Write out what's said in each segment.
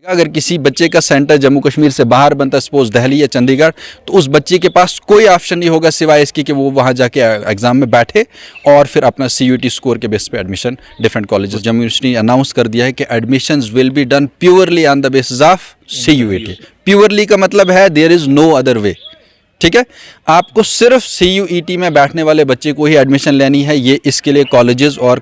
अगर किसी बच्चे का सेंटर जम्मू कश्मीर से बाहर बनता है, सपोज दिल्ली या चंडीगढ़, तो उस बच्चे के पास कोई ऑप्शन नहीं होगा सिवाय इसके कि वो वहाँ जाके एग्ज़ाम में बैठे और फिर अपना CUET स्कोर के बेस पे admission different colleges. Jammu university ने अनाउंस कर दिया है कि admissions will be done purely on the basis of CUET। Purely का मतलब है there is no other way. ठीक है, आपको सिर्फ CUET में बैठने वाले बच्चे को ही एडमिशन लेनी है। ये इसके लिए कॉलेजेस और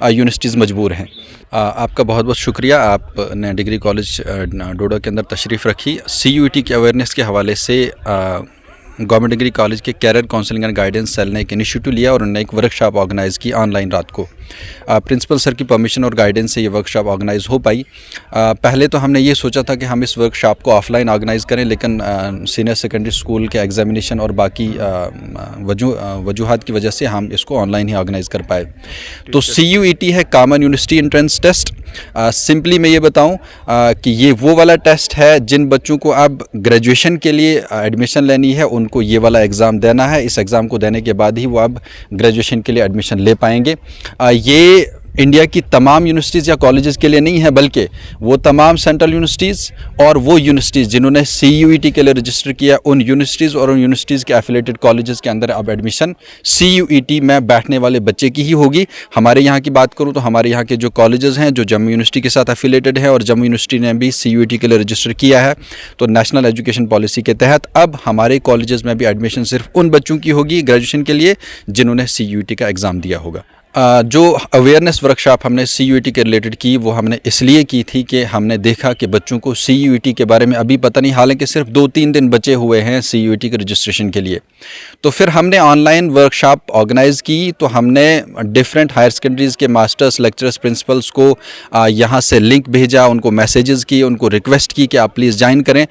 यूनिवर्सिटीज़ मजबूर हैं। आपका बहुत बहुत शुक्रिया, आपने डिग्री कॉलेज डोडा के अंदर तशरीफ़ रखी। CUET के अवेयरनेस के हवाले से गवर्नमेंट डिग्री कॉलेज के career counselling and guidance cell ने एक इनिशिएटिव लिया और उन्होंने एक वर्कशॉप ऑर्गेनाइज़ की ऑनलाइन रात को। प्रिंसिपल सर की परमिशन और गाइडेंस से ये वर्कशॉप ऑर्गेनाइज़ हो पाई। पहले तो हमने ये सोचा था कि हम इस वर्कशॉप को ऑफलाइन ऑर्गेनाइज़ करें, लेकिन सीनियर सेकेंडरी स्कूल के एग्जामिनेशन और बाकी वजूहात की वजह से हम इसको ऑनलाइन ही ऑर्गेनाइज़ कर पाए। तो CUET है common university entrance test. Simply मैं ये बताऊं कि ये वो वाला टेस्ट है जिन बच्चों को अब ग्रेजुएशन के लिए एडमिशन लेनी है, उनको ये वाला एग्ज़ाम देना है। इस एग्ज़ाम को देने के बाद ही वो अब ग्रेजुएशन के लिए एडमिशन ले पाएंगे। ये इंडिया की तमाम यूनिवर्सिटीज़ या कॉलेजेस के लिए नहीं है, बल्कि वो तमाम सेंट्रल यूनिवर्सिटीज़ और वो यूनिवर्सिटीज़ जिन्होंने CUET के लिए रजिस्टर किया, उन यूनिवर्सिटीज़ और उन यूनिवर्सिटीज़ के एफिलेटेड कॉलेजेस के अंदर अब एडमिशन CUET में बैठने वाले बच्चे की ही होगी। हमारे यहाँ की बात करूँ तो हमारे यहाँ के जो कॉलेजेस हैं जो जम्मू यूनिवर्सिटी के साथ एफिलेटेड है और जम्मू यूनिवर्सिटी ने भी CUET के लिए रजिस्टर किया है, तो नेशनल एजुकेशन पॉलिसी के तहत अब हमारे कॉलेजेस में भी एडमिशन सिर्फ उन बच्चों की होगी ग्रेजुएशन के लिए जिन्होंने CUET का एग्ज़ाम दिया होगा। जो अवेयरनेस वर्कशॉप हमने CUET के रिलेटेड की, वो हमने इसलिए की थी कि हमने देखा कि बच्चों को CUET के बारे में अभी पता नहीं, हालांकि सिर्फ 2-3 दिन बचे हुए हैं CUET के रजिस्ट्रेशन के लिए। तो फिर हमने ऑनलाइन वर्कशॉप ऑर्गेनाइज़ की। तो हमने डिफरेंट हायर सेकेंडरीज़ के मास्टर्स, लेक्चरर्स, प्रिंसिपल्स को यहाँ से लिंक भेजा, उनको मैसेजेस किए, उनको रिक्वेस्ट की कि आप प्लीज़ ज्वाइन करें।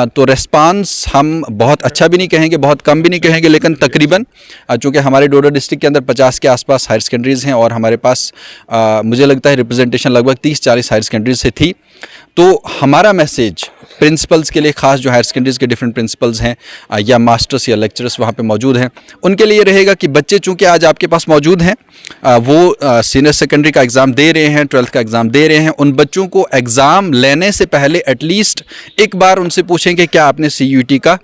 तो रिस्पांस हम बहुत अच्छा भी नहीं कहेंगे, बहुत कम भी नहीं कहेंगे, लेकिन तकरीबन चूँकि हमारे डोडा डिस्ट्रिक्ट के अंदर 50 के आसपास हायर सेकेंडरीज़ हैं और हमारे पास मुझे लगता है रिप्रेजेंटेशन लगभग 30-40 हायर सेकेंडरीज से थी। तो हमारा मैसेज प्रिंसिपल्स के लिए, ख़ास जो हायर सेकेंडरीज़ के डिफरेंट प्रिंसिपल्स हैं या मास्टर्स या लेक्चरर्स वहाँ पे मौजूद हैं, उनके लिए रहेगा कि बच्चे चूँकि आज आपके पास मौजूद हैं, वो सीनियर सेकेंडरी का एग्ज़ाम दे रहे हैं, 12th का एग्ज़ाम दे रहे हैं, उन बच्चों को एग्ज़ाम लेने से पहले एटलीस्ट एक बार उनसे पूछें कि क्या आपने CUET का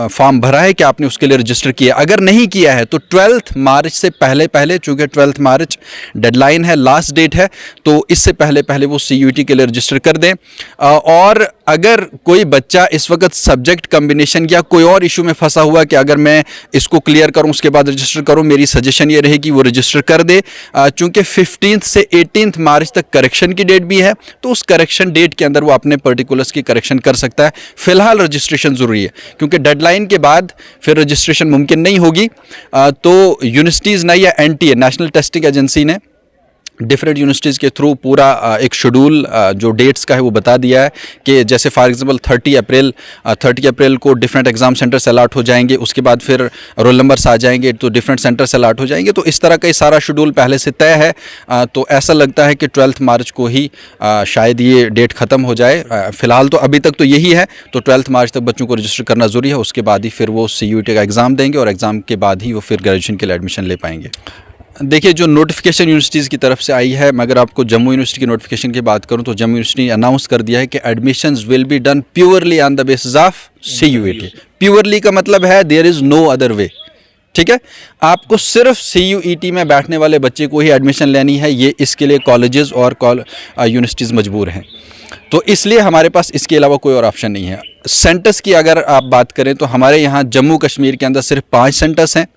फॉर्म भरा है, क्या आपने उसके लिए रजिस्टर किया। अगर नहीं किया है तो 12 मार्च से पहले चूँकि 12 मार्च डेडलाइन है, लास्ट डेट है, तो इससे पहले वो CUET के लिए रजिस्टर कर दें। और अगर कोई बच्चा इस वक्त सब्जेक्ट कम्बिनेशन या कोई और इशू में फंसा हुआ कि अगर मैं इसको क्लियर करूं उसके बाद रजिस्टर करूं, मेरी सजेशन ये रहेगी वो रजिस्टर कर दे। चूंकि 15 से 18 मार्च तक करेक्शन की डेट भी है, तो उस करेक्शन डेट के अंदर वो अपने पर्टिकुलर्स की करेक्शन कर सकता है। फिलहाल रजिस्ट्रेशन ज़रूरी है, क्योंकि डेडलाइन के बाद फिर रजिस्ट्रेशन मुमकिन नहीं होगी। तो यूनिवर्सिटीज़ ने या NTA नेशनल टेस्टिंग एजेंसी ने डिफरेंट यूनिवर्सिटीज़ के थ्रू पूरा एक शेड्यूल जो डेट्स का है वो बता दिया है कि जैसे फॉर एग्जांपल 30 अप्रैल को डिफरेंट एग्ज़ाम सेंटर्स अलाट हो जाएंगे, उसके बाद फिर रोल नंबर्स आ जाएंगे तो डिफरेंट सेंटर्स अलाट हो जाएंगे। तो इस तरह का सारा शेड्यूल पहले से तय है। तो ऐसा लगता है कि 12 मार्च को ही शायद ये डेट ख़त्म हो जाए। फ़िलहाल तो अभी तक तो यही है। तो 12 मार्च तक बच्चों को रजिस्टर करना ज़रूरी है, उसके बाद ही फिर वो CUET का एग्ज़ाम देंगे और एग्ज़ाम के बाद ही वो फिर ग्रेजुएशन के लिए एडमिशन ले पाएंगे। देखिए, जो नोटिफिकेशन यूनिवर्सिटीज़ की तरफ से आई है, मैं अगर आपको जम्मू यूनिवर्सिटी की नोटिफिकेशन की बात करूं तो जम्मू यूनिवर्सिटी ने अनाउंस कर दिया है कि admissions will be done purely on the basis of CUET। Purely का मतलब है there is no other way. ठीक है, आपको सिर्फ CUET में बैठने वाले बच्चे को ही एडमिशन लेनी है। ये इसके लिए कॉलेजेस और यूनिवर्सिटीज़ मजबूर हैं। तो इसलिए हमारे पास इसके अलावा कोई और ऑप्शन नहीं है। सेंटर्स की अगर आप बात करें तो हमारे यहाँ जम्मू कश्मीर के अंदर सिर्फ 5 सेंटर्स हैं।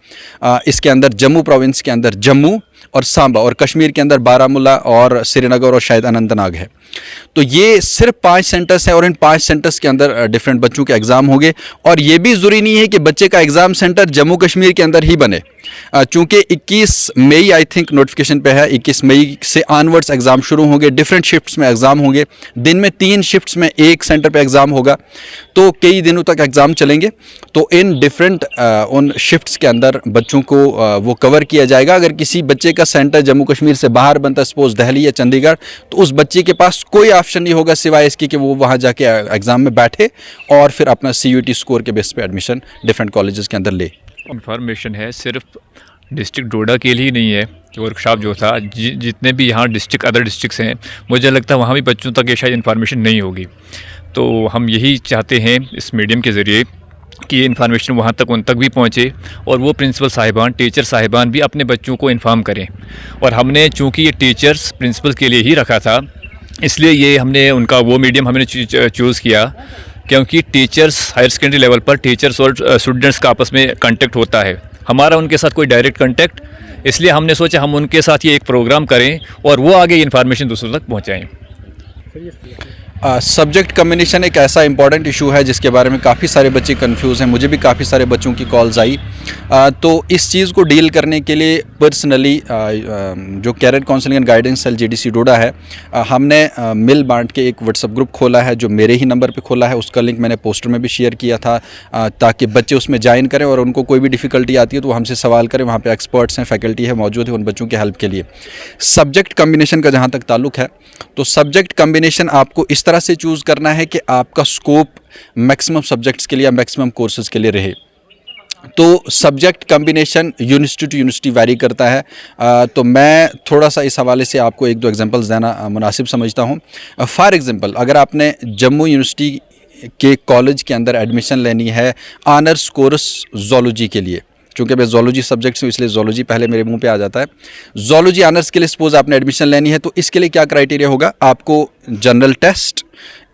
इसके अंदर जम्मू प्रोविंस के अंदर जम्मू और सांबा, और कश्मीर के अंदर बारामूला और श्रीनगर और शायद अनंतनाग है। तो ये सिर्फ 5 सेंटर्स हैं और इन 5 सेंटर्स के अंदर डिफरेंट बच्चों के एग्ज़ाम होंगे। और ये भी ज़रूरी नहीं है कि बच्चे का एग्ज़ाम सेंटर जम्मू कश्मीर के अंदर ही बने। चूँकि 21 मई आई थिंक नोटिफिकेशन पे है, 21 मई से ऑनवर्ड्स एग्ज़ाम शुरू होंगे। डिफरेंट शिफ्ट्स में एग्ज़ाम होंगे, दिन में 3 शिफ्ट्स में एक सेंटर पे एग्ज़ाम होगा, तो कई दिनों तक एग्ज़ाम चलेंगे। तो इन डिफरेंट उन शिफ्ट्स के अंदर बच्चों को वो कवर किया जाएगा। अगर किसी बच्चे का सेंटर जम्मू कश्मीर से बाहर बनता है, सपोज दिल्ली या चंडीगढ़, तो उस बच्चे के पास कोई ऑप्शन नहीं होगा सिवाय इसके कि वो वहाँ जाके एग्ज़ाम में बैठे और फिर अपना CUET स्कोर के बेस पे एडमिशन डिफरेंट कॉलेजेस के अंदर ले। इंफॉर्मेशन है सिर्फ डिस्ट्रिक्ट डोडा के लिए ही नहीं है कि वर्कशॉप जो था, जितने भी यहाँ डिस्ट्रिक्ट अदर डिस्ट्रिक्ट्स हैं, मुझे लगता है वहाँ भी बच्चों तक ये शायद इन्फॉर्मेशन नहीं होगी। तो हम यही चाहते हैं इस मीडियम के ज़रिए कि ये इन्फॉर्मेशन वहाँ तक उन तक भी पहुँचे और वो प्रिंसिपल साहिबान, टीचर साहिबान भी अपने बच्चों को इन्फॉर्म करें। और हमने चूँकि ये टीचर्स प्रिंसिपल के लिए ही रखा था, इसलिए ये हमने उनका वो मीडियम हमने चूज़ किया, क्योंकि टीचर्स हायर सेकेंडरी लेवल पर टीचर्स और स्टूडेंट्स का आपस में कांटेक्ट होता है, हमारा उनके साथ कोई डायरेक्ट कांटेक्ट, इसलिए हमने सोचा हम उनके साथ ये एक प्रोग्राम करें और वो आगे इन्फॉर्मेशन दूसरों तक पहुँचाएँ। सब्जेक्ट कम्बिनेशन एक ऐसा इंपॉर्टेंट इशू है जिसके बारे में काफ़ी सारे बच्चे कंफ्यूज हैं। मुझे भी काफ़ी सारे बच्चों की कॉल्स आई। तो इस चीज़ को डील करने के लिए पर्सनली जो career counselling and guidance cell GDC Doda है, हमने मिल बांट के एक व्हाट्सएप ग्रुप खोला है जो मेरे ही नंबर पे खोला है। उसका लिंक मैंने पोस्टर में भी शेयर किया था ताकि बच्चे उसमें ज्वाइन करें और उनको कोई भी डिफ़िकल्टी आती है तो वो हमसे सवाल करें। वहाँ पर एक्सपर्ट्स हैं, फैकल्टी है मौजूद है उन बच्चों की हेल्प के लिए। सब्जेक्ट कम्बिनेशन का जहाँ तक ताल्लुक है, तो सब्जेक्ट कम्बिनेशन आपको इस तरह से चूज़ करना है कि आपका स्कोप मैक्सिमम सब्जेक्ट्स के लिए या मैक्सिमम कोर्सेज के लिए रहे। तो subject combination university to university vary करता है। तो मैं थोड़ा सा इस हवाले से आपको एक दो एग्जांपल्स देना मुनासिब समझता हूँ। फॉर एग्जांपल, अगर आपने जम्मू यूनिवर्सिटी के कॉलेज के अंदर एडमिशन लेनी है ऑनर्स कोर्स ज़ूलॉजी के लिए, चूँकि मैं ज़ूलॉजी सब्जेक्ट से इसलिए ज़ूलॉजी पहले मेरे मुंह पे आ जाता है। ज़ूलॉजी ऑनर्स के लिए सपोज आपने एडमिशन लेनी है तो इसके लिए क्या क्राइटेरिया होगा? आपको जनरल टेस्ट,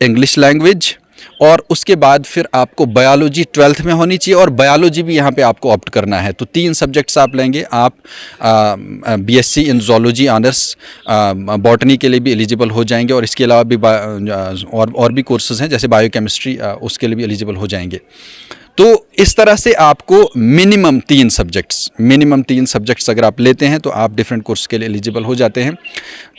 इंग्लिश लैंग्वेज और उसके बाद फिर आपको बायोलॉजी 12th में होनी चाहिए और बायोलॉजी भी यहाँ पे आपको ऑप्ट करना है। तो 3 सब्जेक्ट्स आप लेंगे। आप BSc in zoology honours botany के लिए भी एलिजिबल हो जाएंगे और इसके अलावा भी और भी कोर्सेज़ हैं जैसे बायोकेमिस्ट्री, उसके लिए भी एलिजिबल हो जाएंगे। तो इस तरह से आपको मिनिमम 3 सब्जेक्ट्स अगर आप लेते हैं तो आप डिफरेंट कोर्स के लिए एलिजिबल हो जाते हैं।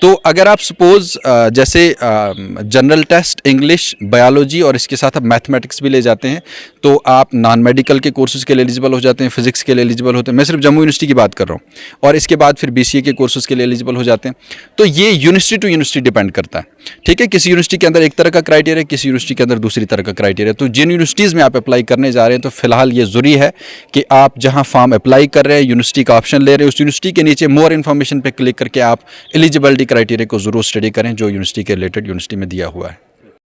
तो अगर आप सपोज़ जैसे जनरल टेस्ट, इंग्लिश, बायोलॉजी और इसके साथ आप मैथमेटिक्स भी ले जाते हैं तो आप नॉन मेडिकल के कोर्सेज़ के लिए एलिजिबल हो जाते हैं, फिजिक्स के लिए एलिजिबल होते हैं। मैं सिर्फ जम्मू यूनिवर्सिटी की बात कर रहा हूँ। और इसके बाद फिर बीसीए के कोर्सेज़ के लिए एलिजिबल हो जाते हैं। तो ये यूनिवर्सिटी टू यूनिवर्सिटी डिपेंड करता है, ठीक है। किसी यूनिवर्सिटी के अंदर एक तरह का क्राइटेरिया, किसी यूनिवर्सिटी के अंदर दूसरी तरह का क्राइटेरिया। तो जिन यूनिवर्सिटीज़ में आप अप्लाई करने जा रहे हैं तो फिलहाल ये ज़रूरी है कि आप जहां फॉर्म अप्लाई कर रहे हैं, यूनिवर्सिटी का ऑप्शन ले रहे हैं, उस यूनिवर्सिटी के नीचे मोर इन्फॉर्मेशन पे क्लिक करके आप एलिजिबिलिटी क्राइटेरिया को ज़रूर स्टडी करें जो यूनिवर्सिटी के रिलेटेड यूनिवर्सिटी में दिया हुआ है।